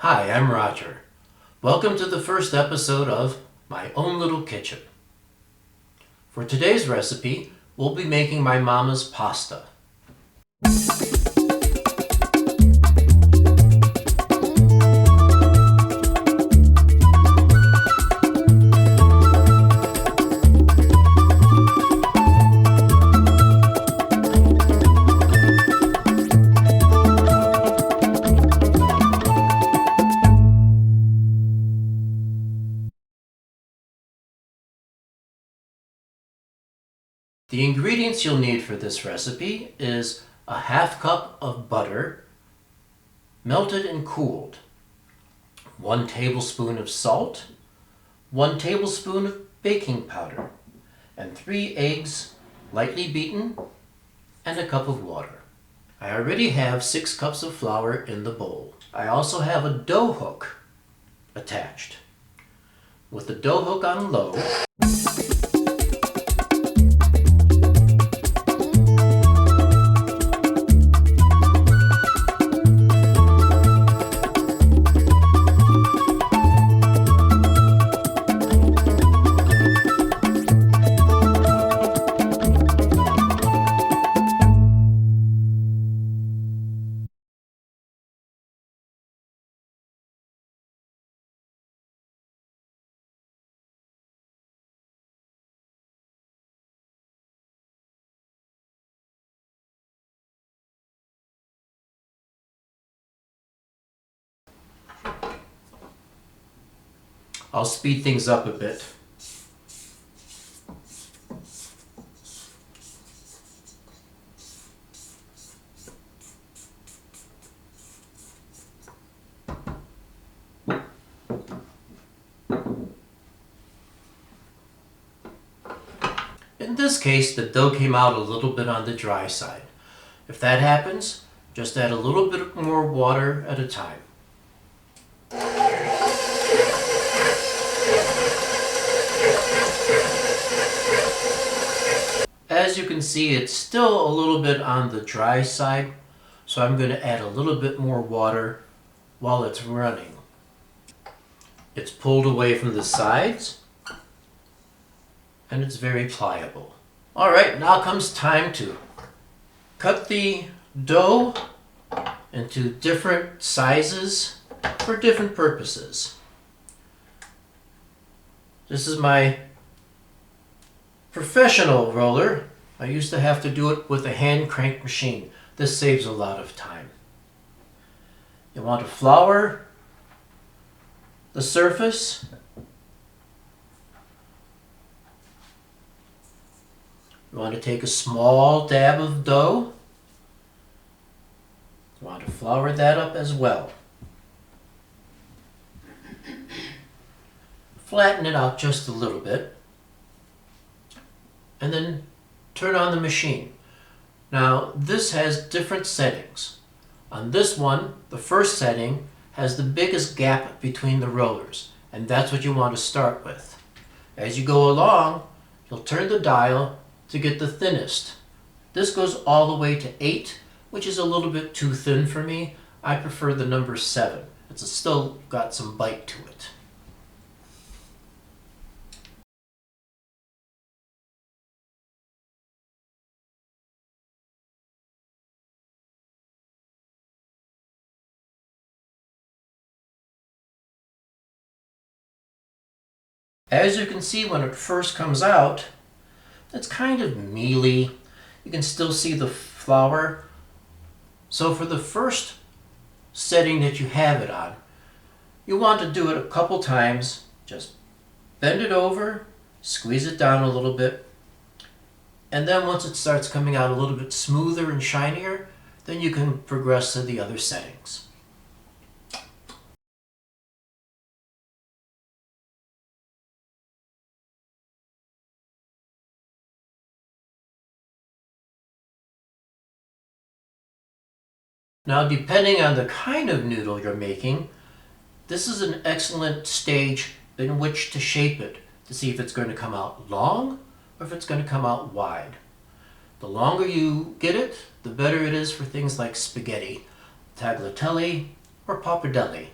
Hi, I'm Roger. Welcome to the first episode of My Own Little Kitchen. For today's recipe, we'll be making my mama's pasta. The ingredients you'll need for this recipe is a half cup of butter, melted and cooled, 1 tablespoon of salt, 1 tablespoon of baking powder, and 3 eggs lightly beaten, and a cup of water. I already have 6 cups of flour in the bowl. I also have a dough hook attached. With the dough hook on low, I'll speed things up a bit. In this case, the dough came out a little bit on the dry side. If that happens, just add a little bit more water at a time. As you can see, it's still a little bit on the dry side, so I'm going to add a little bit more water while it's running. It's pulled away from the sides, and it's very pliable. Alright, now comes time to cut the dough into different sizes for different purposes. This is my professional roller. I used to have to do it with a hand crank machine. This saves a lot of time. You want to flour the surface. You want to take a small dab of dough. You want to flour that up as well. Flatten it out just a little bit. And then turn on the machine. Now this has different settings. On this one, the first setting has the biggest gap between the rollers, and that's what you want to start with. As you go along, you'll turn the dial to get the thinnest. This goes all the way to 8, which is a little bit too thin for me. I prefer the number 7. It's still got some bite to it. As you can see, when it first comes out, it's kind of mealy. You can still see the flour. So for the first setting that you have it on, you want to do it a couple times. Just bend it over, squeeze it down a little bit, and then once it starts coming out a little bit smoother and shinier, then you can progress to the other settings. Now, depending on the kind of noodle you're making, this is an excellent stage in which to shape it to see if it's going to come out long or if it's going to come out wide. The longer you get it, the better it is for things like spaghetti, tagliatelle, or pappardelle.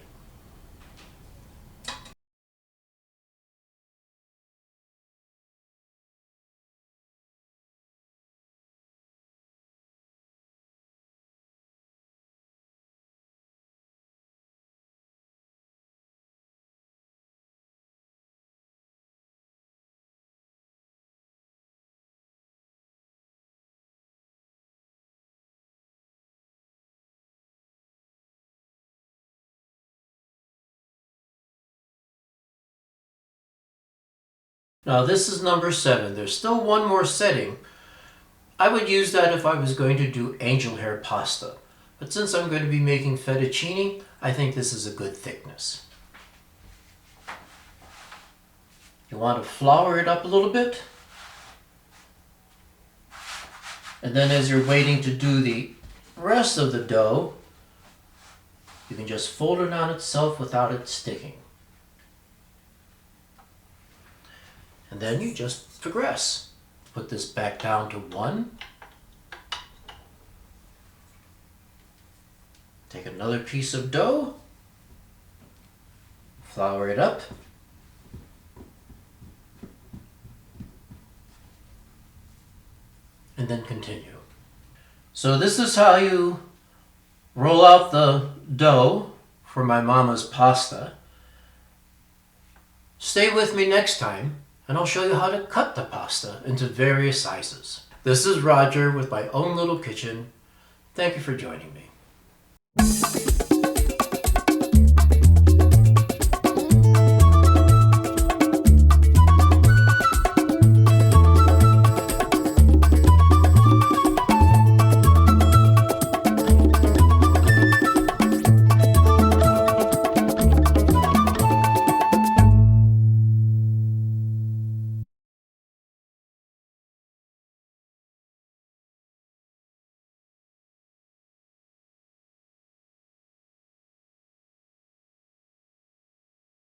Now this is number 7. There's still one more setting. I would use that if I was going to do angel hair pasta. But since I'm going to be making fettuccine, I think this is a good thickness. You want to flour it up a little bit. And then as you're waiting to do the rest of the dough, you can just fold it on itself without it sticking. And then you just progress. Put this back down to 1. Take another piece of dough, flour it up, and then continue. So this is how you roll out the dough for my mama's pasta. Stay with me next time, and I'll show you how to cut the pasta into various sizes. This is Roger with my own little kitchen. Thank you for joining me.